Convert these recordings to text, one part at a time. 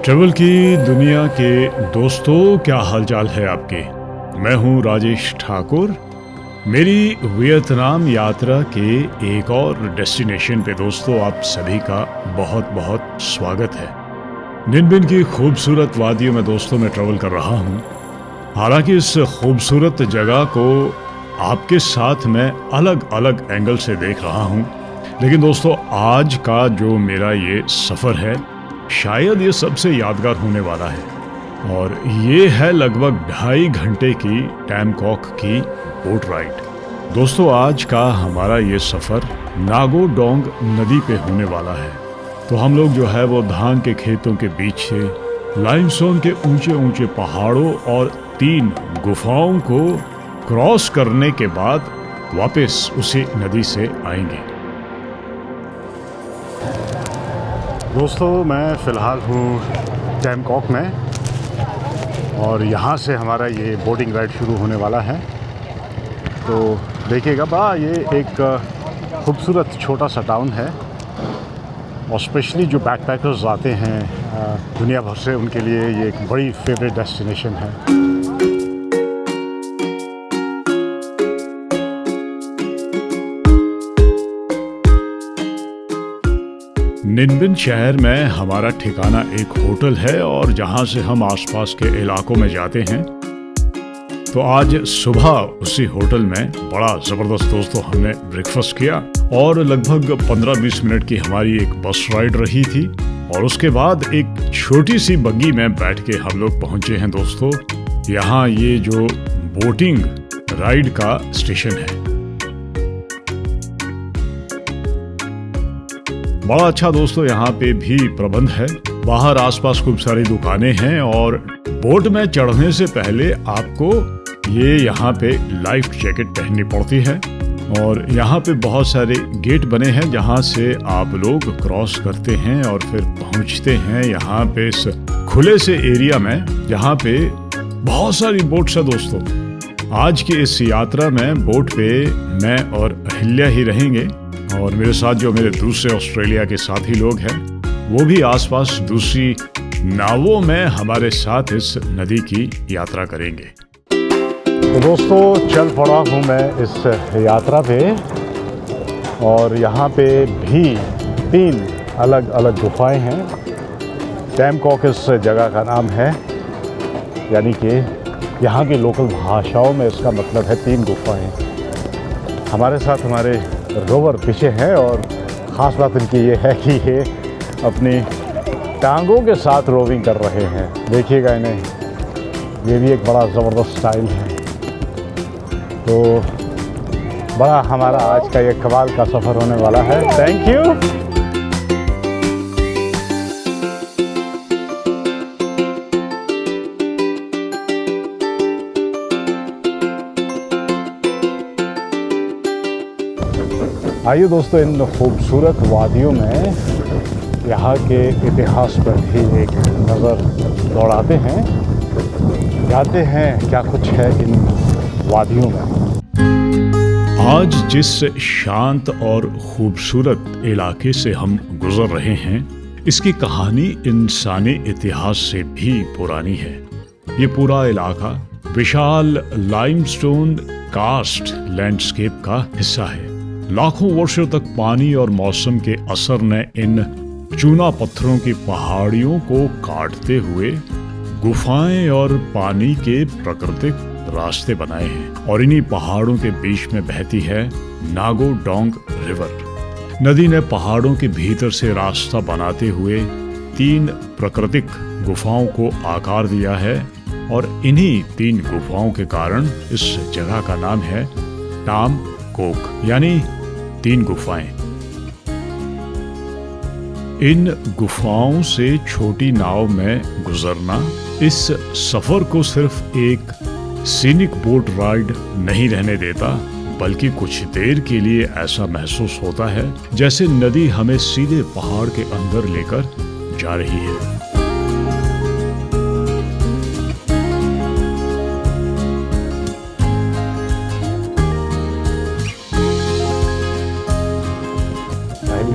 Travel की दुनिया के दोस्तों, क्या हालचाल है आपके। मैं हूं राजेश ठाकुर। मेरी वियतनाम यात्रा के एक और डेस्टिनेशन पे दोस्तों आप सभी का बहुत बहुत स्वागत है। निनबिन की खूबसूरत वादियों में दोस्तों मैं ट्रेवल कर रहा हूं। हालांकि इस खूबसूरत जगह को आपके साथ मैं अलग अलग एंगल से देख रहा हूं, लेकिन दोस्तों आज का जो मेरा ये सफ़र है शायद ये सबसे यादगार होने वाला है। और ये है लगभग 2.5 घंटे की टैमकॉक की बोट राइड। दोस्तों आज का हमारा ये सफ़र नागो डोंग नदी पे होने वाला है। तो हम लोग जो है वो धान के खेतों के बीच से लाइमस्टोन के ऊंचे ऊंचे पहाड़ों और 3 गुफाओं को क्रॉस करने के बाद वापस उसी नदी से आएंगे। दोस्तों मैं फ़िलहाल हूँ टैमकॉक में और यहाँ से हमारा ये बोटिंग राइड शुरू होने वाला है। तो देखिएगा ये एक खूबसूरत छोटा सा टाउन है और स्पेशली जो बैकपैकर्स आते हैं दुनिया भर से, उनके लिए ये एक बड़ी फेवरेट डेस्टिनेशन है। निनबिन शहर में हमारा ठिकाना एक होटल है और जहां से हम आसपास के इलाकों में जाते हैं। तो आज सुबह उसी होटल में बड़ा ज़बरदस्त दोस्तों हमने ब्रेकफास्ट किया और लगभग 15-20 मिनट की हमारी एक बस राइड रही थी और उसके बाद एक छोटी सी बग्गी में बैठ के हम लोग पहुंचे हैं दोस्तों यहाँ ये जो बोटिंग राइड का स्टेशन है। बड़ा अच्छा दोस्तों यहाँ पे भी प्रबंध है। बाहर आसपास खूब सारी दुकानें हैं और बोट में चढ़ने से पहले आपको ये यहाँ पे लाइफ जैकेट पहननी पड़ती है और यहाँ पे बहुत सारे गेट बने हैं जहाँ से आप लोग क्रॉस करते हैं और फिर पहुँचते हैं यहाँ पे इस खुले से एरिया में जहाँ पे बहुत सारी बोट्स है दोस्तों। आज की इस यात्रा में बोट पे मैं और अहिल्या ही रहेंगे और मेरे साथ जो मेरे दूसरे ऑस्ट्रेलिया के साथी लोग हैं वो भी आसपास दूसरी नावों में हमारे साथ इस नदी की यात्रा करेंगे। तो दोस्तों चल पड़ा हूँ मैं इस यात्रा पे और यहाँ पे भी 3 अलग अलग गुफाएं हैं। टैमकॉक इस जगह का नाम है, यानी कि यहाँ की लोकल भाषाओं में इसका मतलब है 3 गुफाएं। हमारे साथ हमारे रोवर पीछे हैं और ख़ास बात इनकी ये है कि ये अपनी टांगों के साथ रोविंग कर रहे हैं। देखिएगा इन्हें, ये भी एक बड़ा ज़बरदस्त स्टाइल है। तो बड़ा हमारा आज का ये कमाल का सफ़र होने वाला है। Thank you. आइए दोस्तों इन खूबसूरत वादियों में यहाँ के इतिहास पर भी एक नज़र दौड़ाते हैं, जानते हैं क्या कुछ है इन वादियों में। आज जिस शांत और खूबसूरत इलाके से हम गुजर रहे हैं इसकी कहानी इंसानी इतिहास से भी पुरानी है। ये पूरा इलाका विशाल लाइमस्टोन कास्ट लैंडस्केप का हिस्सा है। लाखों वर्षों तक पानी और मौसम के असर ने इन चूना पत्थरों की पहाड़ियों को काटते हुए गुफाएं और पानी के प्राकृतिक रास्ते बनाए हैं और इन्हीं पहाड़ों के बीच में बहती है नागो डोंग रिवर। नदी ने पहाड़ों के भीतर से रास्ता बनाते हुए 3 प्राकृतिक गुफाओं को आकार दिया है और इन्हीं 3 गुफाओं के कारण इस जगह का नाम है टाम कोक, यानी 3 गुफाएं। इन गुफाओं से छोटी नाव में गुजरना इस सफर को सिर्फ एक सीनिक बोट राइड नहीं रहने देता, बल्कि कुछ देर के लिए ऐसा महसूस होता है जैसे नदी हमें सीधे पहाड़ के अंदर लेकर जा रही है।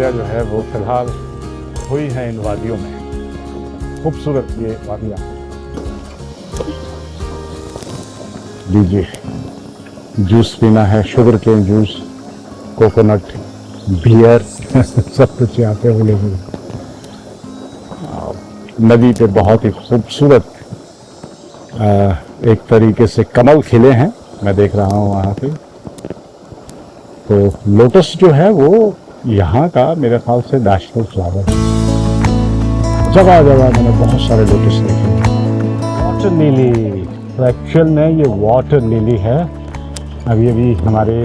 जो है वो फिलहाल हुई है इन वादियों में खूबसूरत ये वादियाँ। लीजिए, जूस पीना है, sugar cane juice, coconut, beer सब कुछ यहाँ पे अवेलेबल है। नदी पे बहुत ही खूबसूरत एक तरीके से कमल खिले हैं, मैं देख रहा हूँ वहाँ पे। तो लोटस जो है वो यहाँ का मेरे ख्याल से नेशनल फ्लावर है। जगह जगह मैंने बहुत सारे लोटस देखे। वाटर लिली, तो एक्चुअल में ये वाटर लिली है। अभी अभी हमारे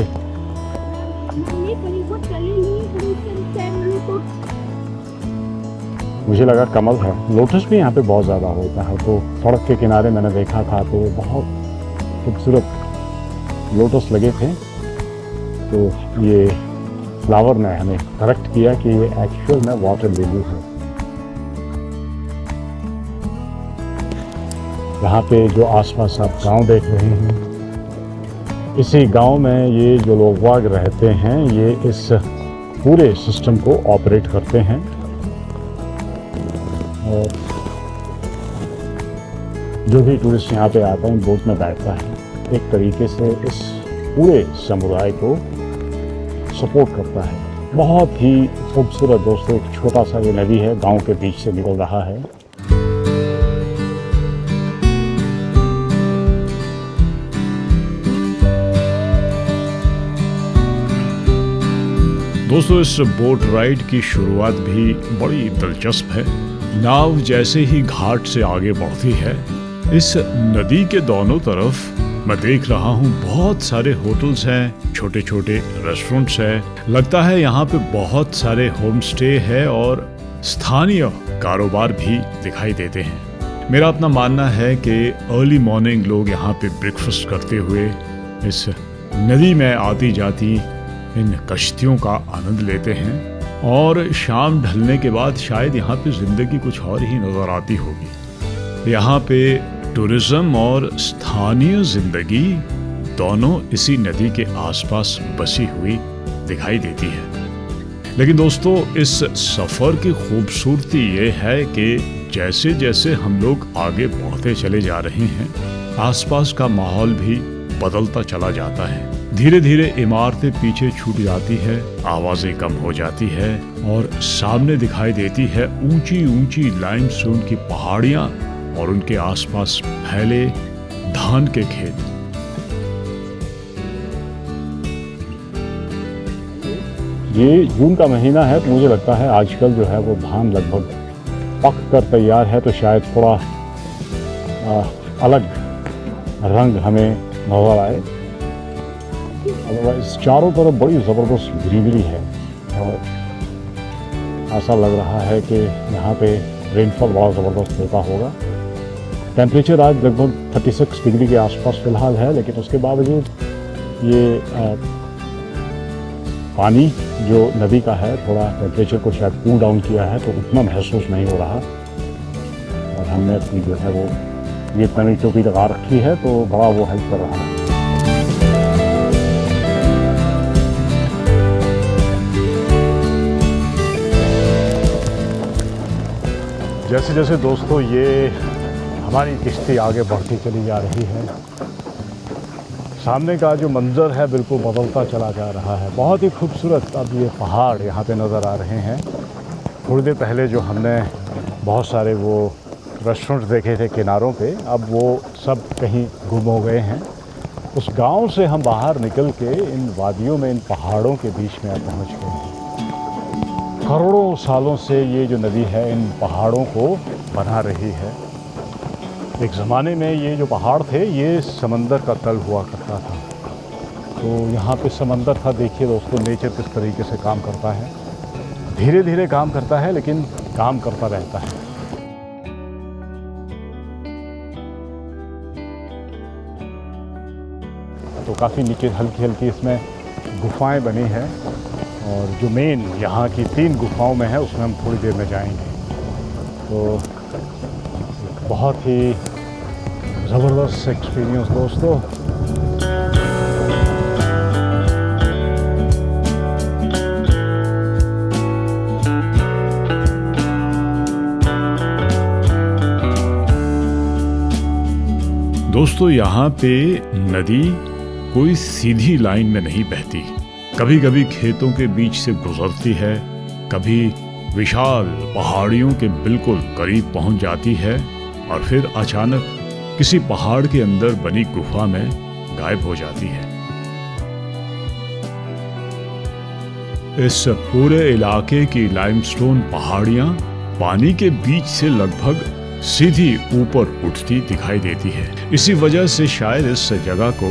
मुझे लगा कमल है। लोटस भी यहाँ पे बहुत ज़्यादा होता है, तो सड़क के किनारे मैंने देखा था, तो बहुत खूबसूरत लोटस लगे थे। तो ये फ्लावर ने हमें करेक्ट किया कि ये एक्चुअल में वाटर लिली है। यहाँ पे जो आसपास आप गांव देख रहे हैं, इसी गांव में ये जो लोग वाग रहते हैं, ये इस पूरे सिस्टम को ऑपरेट करते हैं। और जो भी टूरिस्ट यहाँ पे आता है बोट में बैठता है, एक तरीके से इस पूरे समुदाय को सपोर्ट करता है। बहुत ही खूबसूरत दोस्तों, एक छोटा सा ये नदी है, गांव के बीच से निकल रहा है। दोस्तों, इस बोट राइड की शुरुआत भी बड़ी दिलचस्प है। नाव जैसे ही घाट से आगे बढ़ती है, इस नदी के दोनों तरफ मैं देख रहा हूँ बहुत सारे होटल्स हैं, छोटे छोटे रेस्टोरेंट्स हैं। लगता है यहाँ पे बहुत सारे होम स्टे है और स्थानीय कारोबार भी दिखाई देते हैं। मेरा अपना मानना है कि अर्ली मॉर्निंग लोग यहाँ पे ब्रेकफास्ट करते हुए इस नदी में आती जाती इन कश्तियों का आनंद लेते हैं, और शाम ढलने के बाद शायद यहाँ पे जिंदगी कुछ और ही नजर आती होगी। यहाँ पे टूरिज्म और स्थानीय जिंदगी दोनों इसी नदी के आसपास बसी हुई दिखाई देती है। लेकिन दोस्तों, इस सफर की खूबसूरती ये है कि जैसे जैसे हम लोग आगे बढ़ते चले जा रहे हैं, आसपास का माहौल भी बदलता चला जाता है। धीरे धीरे इमारतें पीछे छूट जाती है, आवाजें कम हो जाती है और सामने दिखाई देती है ऊंची ऊंची लाइमस्टोन की पहाड़ियां और उनके आसपास फैले धान के खेत। ये जून का महीना है, तो मुझे लगता है आजकल जो है वो धान लगभग पक कर तैयार है, तो शायद थोड़ा अलग रंग हमें नजर आए। अदरवाइज चारों तरफ बड़ी ज़बरदस्त ग्रीनरी है और ऐसा लग रहा है कि यहाँ पे रेनफॉल बड़ा ज़बरदस्त होता होगा। टेम्परेचर आज लगभग 36 डिग्री के आसपास फ़िलहाल है, लेकिन उसके बावजूद ये पानी जो नदी का है थोड़ा टेम्परेचर को शायद कूल डाउन किया है, तो उतना महसूस नहीं हो रहा। और हमने अपनी जो है वो वियतनामी टोपी लगा रखी है, तो बड़ा वो हेल्प कर रहा है। जैसे जैसे दोस्तों ये हमारी किश्ती आगे बढ़ती चली जा रही है, सामने का जो मंजर है बिल्कुल बदलता चला जा रहा है। बहुत ही खूबसूरत अब ये पहाड़ यहाँ पे नज़र आ रहे हैं। थोड़ी देर पहले जो हमने बहुत सारे वो रेस्टोरेंट्स देखे थे किनारों पे, अब वो सब कहीं गुम हो गए हैं। उस गांव से हम बाहर निकल के इन वादियों में, इन पहाड़ों के बीच में अब पहुँच गए हैं। करोड़ों सालों से ये जो नदी है इन पहाड़ों को बना रही है। एक ज़माने में ये जो पहाड़ थे ये समंदर का तल हुआ करता था, तो यहाँ पे समंदर था। देखिए दोस्तों, नेचर किस तरीके से काम करता है, धीरे धीरे काम करता है लेकिन काम करता रहता है। तो काफ़ी नीचे हल्की हल्की इसमें गुफाएं बनी हैं, और जो मेन यहाँ की 3 गुफाओं में है उसमें हम थोड़ी देर में जाएंगे। तो बहुत ही ज़बरदस्त एक्सपीरियंस दोस्तों। दोस्तों, यहाँ पे नदी कोई सीधी लाइन में नहीं बहती। कभी कभी खेतों के बीच से गुजरती है, कभी विशाल पहाड़ियों के बिल्कुल करीब पहुंच जाती है और फिर अचानक किसी पहाड़ के अंदर बनी गुफा में गायब हो जाती है। इस पूरे इलाके की लाइमस्टोन पहाड़ियां पानी के बीच से लगभग सीधी ऊपर उठती दिखाई देती है। इसी वजह से शायद इस जगह को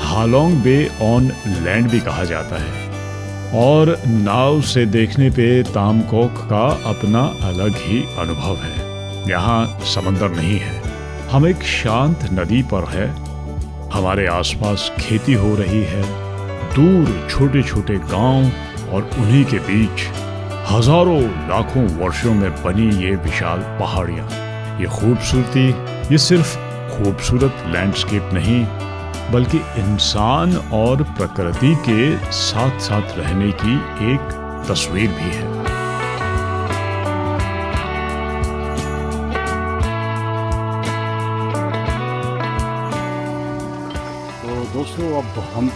हालोंग बे ऑन लैंड भी कहा जाता है। और नाव से देखने पे तामकोक का अपना अलग ही अनुभव है। यहाँ समंदर नहीं है, हम एक शांत नदी पर है, हमारे आसपास खेती हो रही है, दूर छोटे छोटे गांव और उन्हीं के बीच हजारों लाखों वर्षों में बनी ये विशाल पहाड़ियां। ये खूबसूरती, ये सिर्फ खूबसूरत लैंडस्केप नहीं, बल्कि इंसान और प्रकृति के साथ साथ रहने की एक तस्वीर भी है। तो दोस्तों, अब हम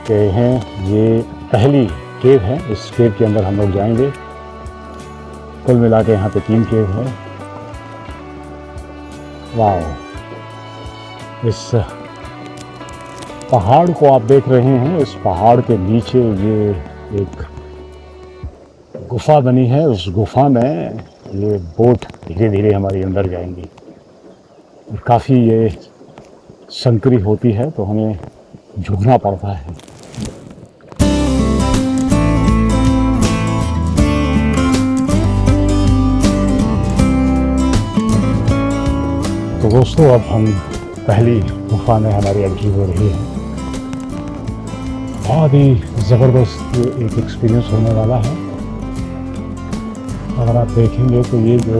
गए हैं, ये पहली केव है। इस केव के अंदर हम लोग जाएंगे। कुल मिला के यहाँ पे 3 केव है। वाह, इस पहाड़ को आप देख रहे हैं, इस पहाड़ के नीचे ये एक गुफा बनी है। उस गुफा में ये बोट धीरे धीरे हमारी अंदर जाएंगी और काफ़ी ये संकरी होती है, तो हमें झुकना पड़ता है। तो दोस्तों, अब हम पहली गुफा में हमारी एंट्री हो रही है। बहुत ही ज़बरदस्त एक एक्सपीरियंस होने वाला है। अगर आप देखेंगे तो ये जो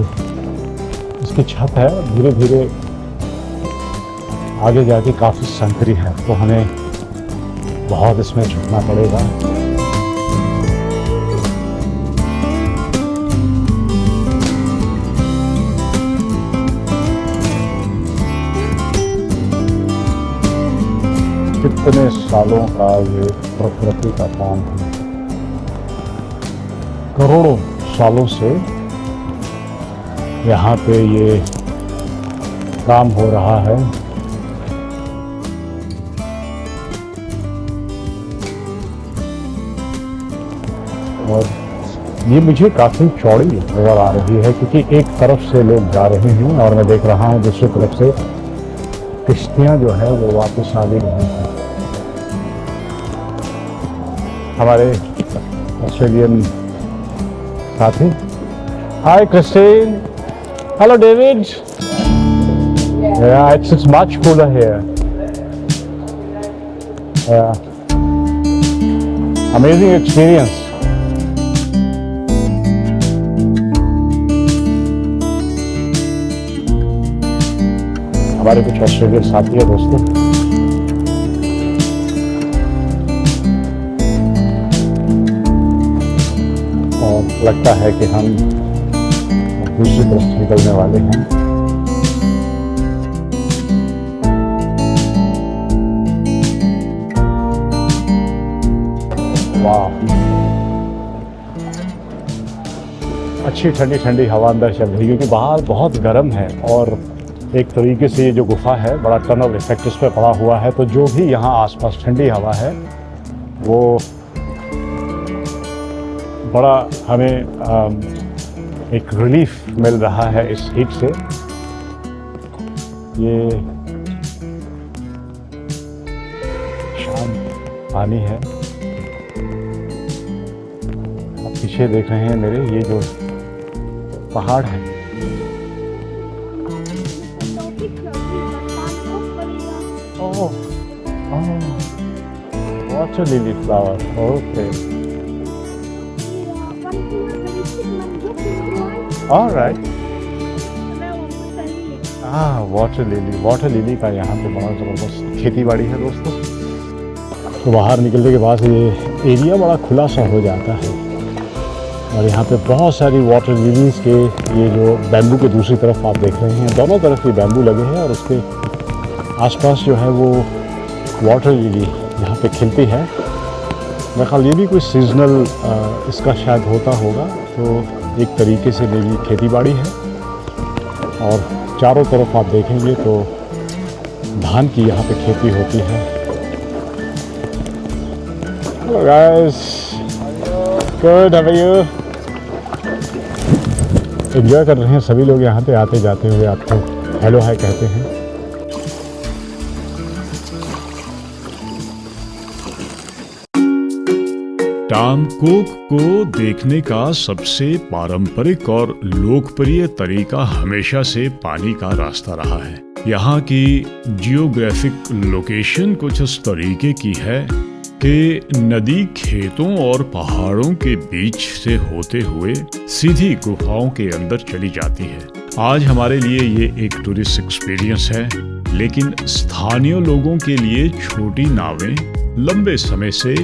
इसकी छत है, धीरे धीरे आगे जाके काफ़ी संकरी है, तो हमें बहुत इसमें झुकना पड़ेगा। कितने सालों का ये प्रकृति का काम है। करोड़ों सालों से यहाँ पे ये काम हो रहा है। और ये मुझे काफ़ी चौड़ी नज़र आ रही है, क्योंकि एक तरफ से लोग जा रहे हैं और मैं देख रहा हूँ दूसरी तरफ से किश्तियाँ जो है वो वापस आ गई हैं। हमारे ऑस्ट्रेलियन साथी, hi Christine, hello David, it's much cooler here. Amazing experience. हमारे कुछ ऑस्ट्रेलियन साथी है दोस्तों। और लगता है कि हम दूसरी तरफ निकलने वाले हैं। वाह, अच्छी ठंडी ठंडी हवा अंदर चल रही है, क्योंकि बाहर बहुत गर्म है और एक तरीके से ये जो गुफा है, बड़ा टनल इफेक्ट इस पर पड़ा हुआ है, तो जो भी यहाँ आसपास ठंडी हवा है वो बड़ा हमें एक रिलीफ मिल रहा है इस हीट से। ये शांत पानी है। आप पीछे देख रहे हैं मेरे, ये जो पहाड़ है, water lily flower. Okay. All right. Water lily का यहाँ पे बड़ा ज़बरदस्त खेती बाड़ी है दोस्तों। तो बाहर निकलने के बाद ये एरिया बड़ा खुला सा हो जाता है और यहाँ पे बहुत सारी वाटर लिलीज के, ये जो बैम्बू के दूसरी तरफ आप देख रहे हैं, दोनों तरफ ये बैम्बू लगे हैं और उसके आसपास जो है वो वाटर लिली यहाँ पे खिलती है। मेरे ख्याल ये भी कोई सीजनल इसका शायद होता होगा। तो एक तरीके से मेरी खेती बाड़ी है और चारों तरफ आप देखेंगे तो धान की यहाँ पे खेती होती है। Hello guys, good, how are you? Enjoy कर रहे हैं सभी लोग यहाँ पे आते जाते हुए, आपको हेलो हाय कहते हैं। टामकोक को देखने का सबसे पारंपरिक और लोकप्रिय तरीका हमेशा से पानी का रास्ता रहा है। यहाँ की जियोग्राफिक लोकेशन कुछ इस तरीके की है कि नदी खेतों और पहाड़ों के बीच से होते हुए सीधी गुफाओं के अंदर चली जाती है। आज हमारे लिए ये एक टूरिस्ट एक्सपीरियंस है, लेकिन स्थानीय लोगों के लिए छोटी नावें लंबे समय से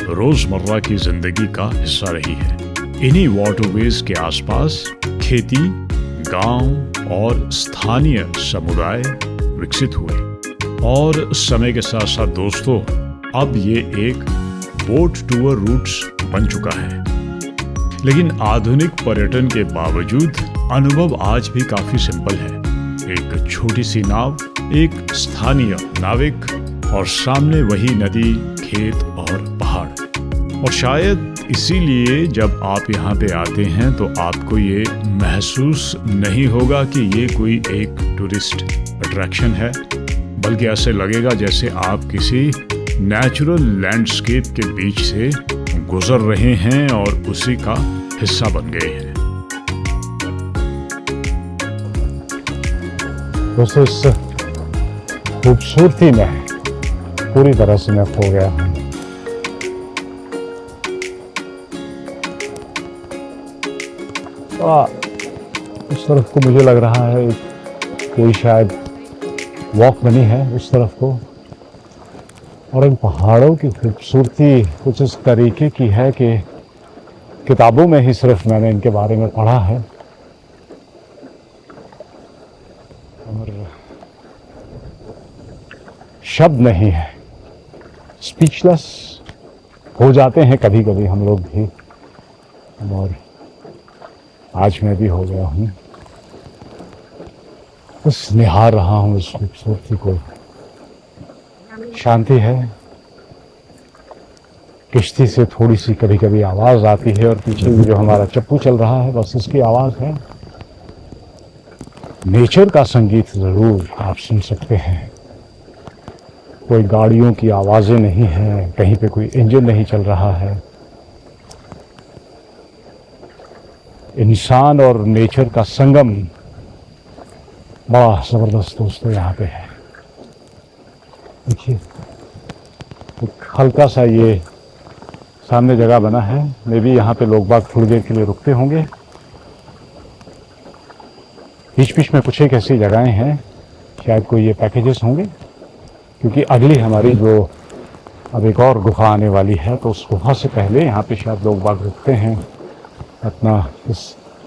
रोजमर्रा की जिंदगी का हिस्सा रही है। इन्हीं वाटरवेज के आसपास खेती, गांव और स्थानीय समुदाय विकसित हुए और समय के साथ साथ दोस्तों अब ये एक बोट टूर रूट्स बन चुका है। लेकिन आधुनिक पर्यटन के बावजूद अनुभव आज भी काफी सिंपल है। एक छोटी सी नाव, एक स्थानीय नाविक और सामने वही नदी, खेत और पहाड़। और शायद इसीलिए जब आप यहाँ पे आते हैं तो आपको ये महसूस नहीं होगा कि ये कोई एक टूरिस्ट अट्रैक्शन है, बल्कि ऐसे लगेगा जैसे आप किसी नेचुरल लैंडस्केप के बीच से गुजर रहे हैं और उसी का हिस्सा बन गए हैं। दोस्तों, इस खूबसूरती में पूरी तरह से मैं खो गया हूँ। इस तरफ को मुझे लग रहा है कोई शायद वॉक बनी है उस तरफ को, और इन पहाड़ों की खूबसूरती कुछ इस तरीके की है कि किताबों में ही सिर्फ मैंने इनके बारे में पढ़ा है और शब्द नहीं है। स्पीचलेस हो जाते हैं कभी कभी हम लोग भी, और आज मैं भी हो गया हूँ। बस निहार रहा हूँ इस खूबसूरती को। शांति है, किश्ती से थोड़ी सी कभी कभी आवाज़ आती है और पीछे भी जो हमारा चप्पू चल रहा है बस इसकी आवाज़ है। नेचर का संगीत ज़रूर आप सुन सकते हैं। कोई गाड़ियों की आवाज़ें नहीं हैं, कहीं पे कोई इंजन नहीं चल रहा है। इंसान और नेचर का संगम बड़ा ज़बरदस्त दोस्तों यहाँ पे है। देखिए, एक हल्का सा ये सामने जगह बना है, मे भी यहाँ पे लोग बाग थोड़ी देर के लिए रुकते होंगे। बीच बीच में कुछ एक ऐसी जगहें हैं, शायद कोई ये पैकेजेस होंगे, क्योंकि अगली हमारी जो अब एक और गुफा आने वाली है, तो उस गुफा से पहले यहाँ पे शायद लोग बाग रुकते हैं, अपना इस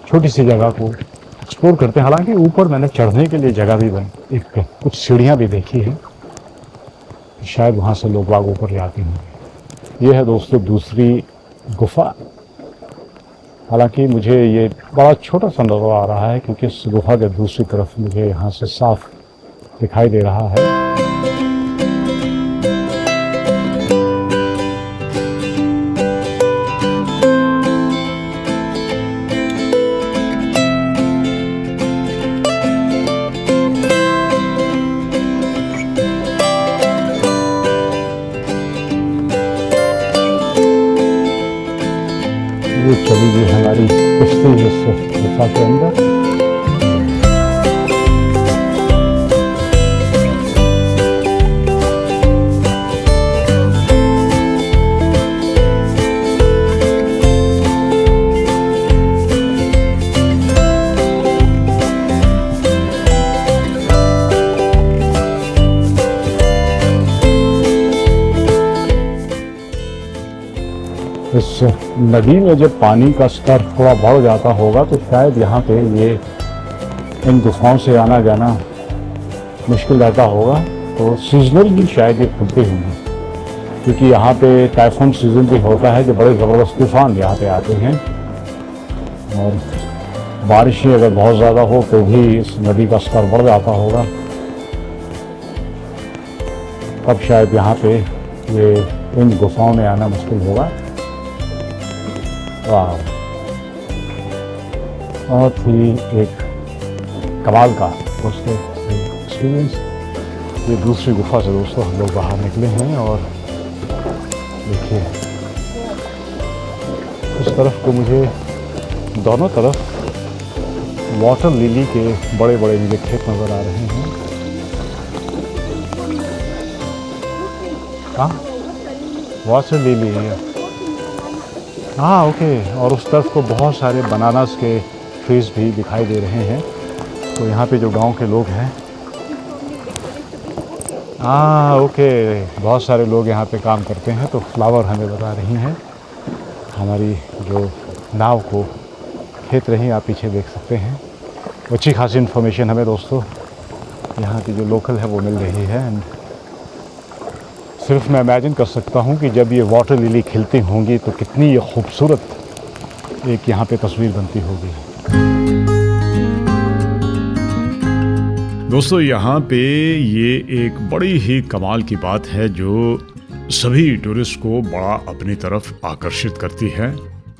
छोटी सी जगह को एक्सप्लोर करते हैं। हालांकि ऊपर मैंने चढ़ने के लिए जगह भी बनी, एक कुछ सीढ़ियाँ भी देखी हैं, शायद वहाँ से लोग बाग ऊपर जाते हैं। ये है दोस्तों दूसरी गुफा। हालांकि मुझे ये बड़ा छोटा सा नज़र आ रहा है, क्योंकि इस गुफा के दूसरी तरफ मुझे यहाँ से साफ दिखाई दे रहा है। ये चली गई हमारी किश्ती इस गुफा के अंदर। इस नदी में जब पानी का स्तर थोड़ा बढ़ जाता होगा तो शायद यहाँ पे ये इन गुफाओं से आना जाना मुश्किल रहता होगा। तो सीजनल भी शायद ये खुलते होंगे, क्योंकि यहाँ पे टाइफून सीज़न भी होता है, जो बड़े ज़बरदस्त तूफान यहाँ पे आते हैं। और बारिशें अगर बहुत ज़्यादा हो तो भी इस नदी का स्तर बढ़ जाता होगा, तब शायद यहाँ पे ये इन गुफाओं में आना मुश्किल होगा। वाह, बहुत ही एक कमाल का दोस्तों एक्सपीरियंस। ये दूसरी गुफा से दोस्तों हम लोग बाहर निकले हैं और देखिए उस तरफ को मुझे दोनों तरफ वाटर लिली के बड़े बड़े मुझे खेत नज़र आ रहे हैं। हाँ, वाटर लिली है। हाँ ओके, और उस तरफ को बहुत सारे बनानास के ट्रीज भी दिखाई दे रहे हैं। तो यहाँ पे जो गांव के लोग हैं, हाँ ओके, बहुत सारे लोग यहाँ पे काम करते हैं। तो फ्लावर हमें बता रही हैं हमारी जो नाव को खेत रही, आप पीछे देख सकते हैं। अच्छी खासी इन्फॉर्मेशन हमें दोस्तों यहाँ की जो लोकल है वो मिल रही है। एंड सिर्फ मैं इमेजिन कर सकता हूँ कि जब ये वाटर लिली खिलती होंगी तो कितनी ये खूबसूरत एक यहाँ पे तस्वीर बनती होगी। दोस्तों यहाँ पे ये एक बड़ी ही कमाल की बात है जो सभी टूरिस्ट को बड़ा अपनी तरफ आकर्षित करती है,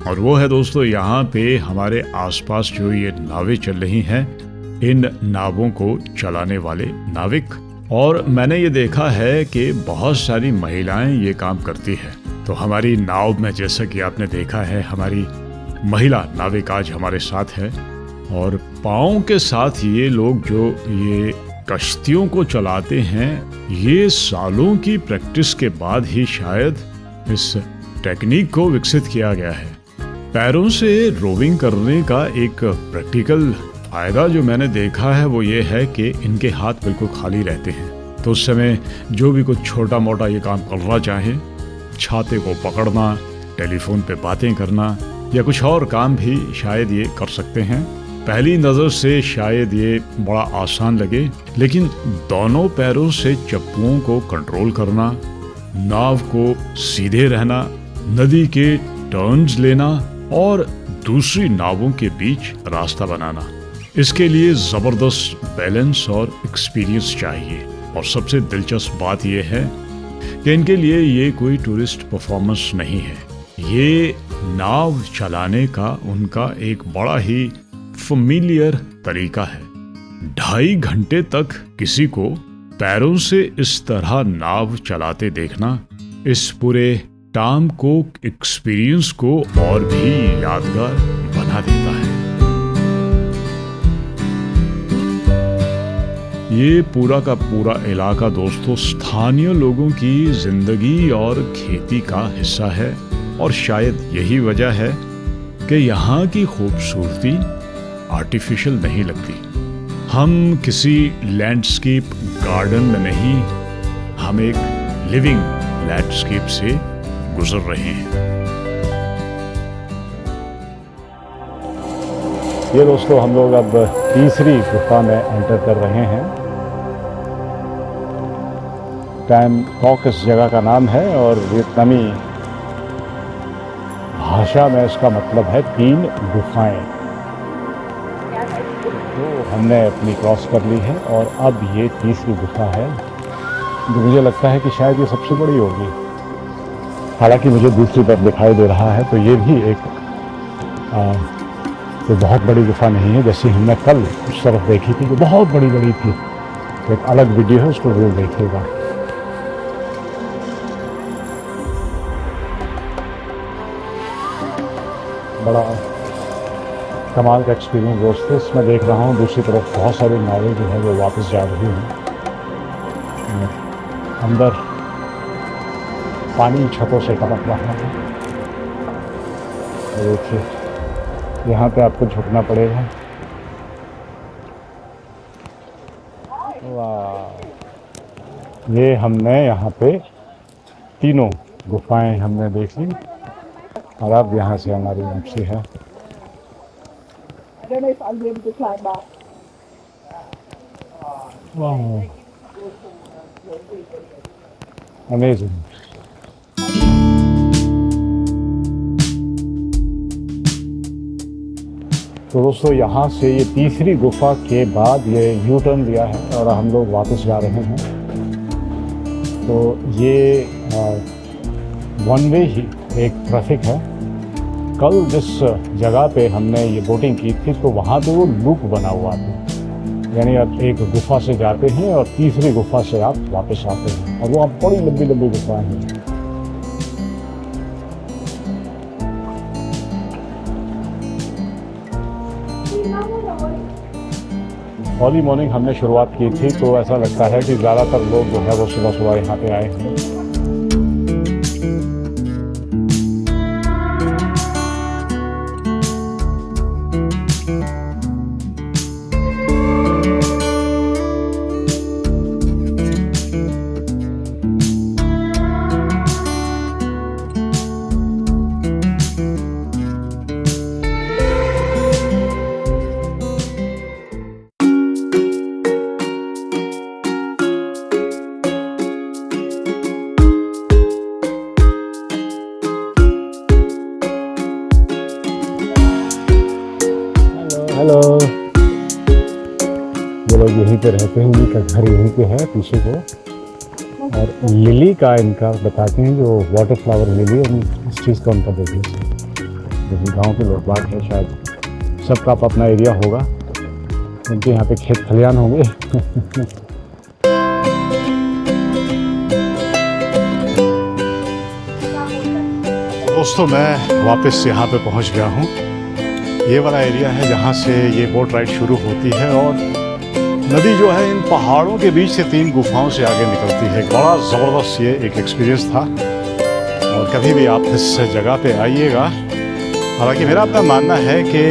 और वो है दोस्तों यहाँ पे हमारे आसपास जो ये नावें चल रही हैं, इन नावों को चलाने वाले नाविक। और मैंने ये देखा है कि बहुत सारी महिलाएं ये काम करती है। तो हमारी नाव में जैसा कि आपने देखा है, हमारी महिला नाविक आज हमारे साथ है, और पाँव के साथ ये लोग जो ये कश्तियों को चलाते हैं, ये सालों की प्रैक्टिस के बाद ही शायद इस टेक्निक को विकसित किया गया है। पैरों से रोविंग करने का एक प्रैक्टिकल फायदा जो मैंने देखा है वो ये है कि इनके हाथ बिल्कुल खाली रहते हैं, तो उस समय जो भी कुछ छोटा मोटा ये काम करना चाहे, छाते को पकड़ना, टेलीफोन पे बातें करना या कुछ और काम भी शायद ये कर सकते हैं। पहली नज़र से शायद ये बड़ा आसान लगे, लेकिन दोनों पैरों से चप्पुओं को कंट्रोल करना, नाव को सीधे रहना, नदी के टर्न्स लेना और दूसरी नावों के बीच रास्ता बनाना, इसके लिए ज़बरदस्त बैलेंस और एक्सपीरियंस चाहिए। और सबसे दिलचस्प बात यह है कि इनके लिए ये कोई टूरिस्ट परफॉर्मेंस नहीं है, ये नाव चलाने का उनका एक बड़ा ही फेमिलियर तरीका है। 2.5 घंटे तक किसी को पैरों से इस तरह नाव चलाते देखना इस पूरे टाइम को, एक्सपीरियंस को और भी यादगार बना देता है। ये पूरा का पूरा इलाका दोस्तों स्थानीय लोगों की जिंदगी और खेती का हिस्सा है, और शायद यही वजह है कि यहाँ की खूबसूरती आर्टिफिशियल नहीं लगती। हम किसी लैंडस्केप गार्डन में नहीं, हम एक लिविंग लैंडस्केप से गुजर रहे हैं। ये दोस्तों हम लोग अब तीसरी गुफा में एंटर कर रहे हैं। टैम कॉक इस जगह का नाम है, और वियतनामी भाषा में इसका मतलब है 3 गुफाएं। तो हमने अपनी क्रॉस कर ली है और अब ये तीसरी गुफा है, जो मुझे लगता है कि शायद ये सबसे बड़ी होगी। हालांकि मुझे दूसरी तरफ दिखाई दे रहा है, तो ये भी एक तो बहुत बड़ी गुफा नहीं है जैसी हमने कल उस तरफ देखी थी, जो बहुत बड़ी बड़ी थी। तो एक अलग वीडियो है, उसको जरूर देखिएगा। बड़ा कमाल का एक्सपीरियंस दोस्तों। इसमें देख रहा हूँ दूसरी तरफ बहुत सारी नावें जो है वो वापस जा रही हैं। अंदर पानी छतों से टपक रहा है। देखिए यहाँ पे आपको झुकना पड़ेगा। वाह, ये हमने यहाँ पे तीनों गुफाएं हमने देख ली, और अब यहाँ से हमारी वापसी है। I don't know if I'll be able to climb back. वाह, अमेजिंग। तो दोस्तों यहाँ से ये तीसरी गुफा के बाद ये यू टर्न दिया है और हम लोग वापस जा रहे हैं। तो ये वन वे ही एक ट्रैफिक है। कल जिस जगह पे हमने ये बोटिंग की थी तो वहाँ पे वो लूप बना हुआ था, यानी आप एक गुफा से जाते हैं और तीसरी गुफा से आप वापस आते हैं, और वो आप बड़ी लंबी लंबी गुफाएं हैं। अर्ली मॉर्निंग हमने शुरुआत की थी, तो ऐसा लगता है कि ज़्यादातर लोग जो है वो सुबह सुबह यहाँ पे आए हैं। हेलो, ये लोग यहीं पे रहते हैं, इनका घर यहीं पे है पीछे को। और लिली का इनका बताते हैं, जो वाटर फ्लावर लिली, इस चीज़ का उनका बिजनेस है। गांव के लोग बात है, शायद सबका अपना एरिया होगा, उनके यहाँ पे खेत खलियान होंगे। दोस्तों मैं वापस यहाँ पे पहुँच गया हूँ। ये वाला एरिया है जहाँ से ये बोट राइड शुरू होती है, और नदी जो है इन पहाड़ों के बीच से 3 गुफाओं से आगे निकलती है। बड़ा ज़बरदस्त ये एक एक्सपीरियंस था, और कभी भी आप इस जगह पे आइएगा। हालांकि मेरा अपना मानना है कि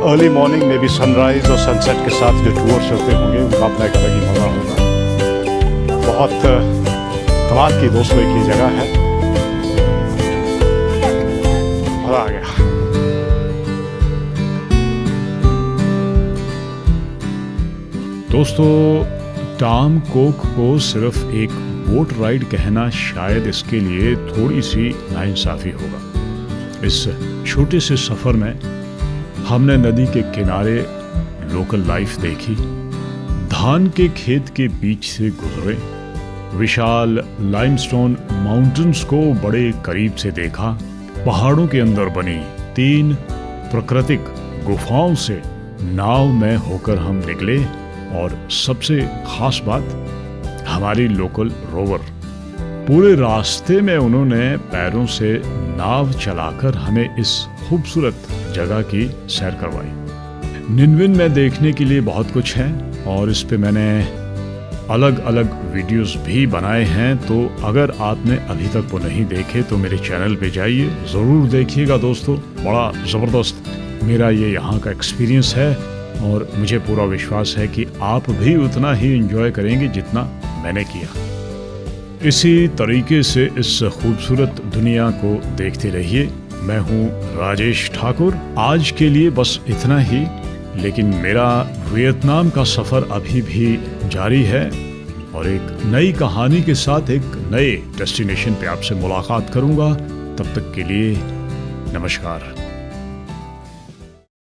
अर्ली मॉर्निंग में भी सनराइज़ और सनसेट के साथ जो टूर चलते होंगे उनका अपना एक अलग ही मज़ा होगा। बहुत कमाल की दोस्तों एक ही जगह है, मज़ा आ गया। दोस्तों टॉम कोक को सिर्फ एक बोट राइड कहना शायद इसके लिए थोड़ी सी नाइंसाफी होगा। इस छोटे से सफ़र में हमने नदी के किनारे लोकल लाइफ देखी, धान के खेत के बीच से गुजरे, विशाल लाइमस्टोन माउंटेन्स को बड़े करीब से देखा, पहाड़ों के अंदर बनी 3 प्राकृतिक गुफाओं से नाव में होकर हम निकले, और सबसे खास बात हमारी लोकल रोवर, पूरे रास्ते में उन्होंने पैरों से नाव चलाकर हमें इस खूबसूरत जगह की सैर करवाई। निन्विन में देखने के लिए बहुत कुछ है, और इस पे मैंने अलग अलग वीडियोस भी बनाए हैं, तो अगर आपने अभी तक वो नहीं देखे तो मेरे चैनल पे जाइए, ज़रूर देखिएगा दोस्तों। बड़ा ज़बरदस्त मेरा ये यहाँ का एक्सपीरियंस है, और मुझे पूरा विश्वास है कि आप भी उतना ही एंजॉय करेंगे जितना मैंने किया। इसी तरीके से इस खूबसूरत दुनिया को देखते रहिए। मैं हूँ राजेश ठाकुर। आज के लिए बस इतना ही, लेकिन मेरा वियतनाम का सफ़र अभी भी जारी है, और एक नई कहानी के साथ एक नए डेस्टिनेशन पे आपसे मुलाकात करूँगा। तब तक के लिए नमस्कार।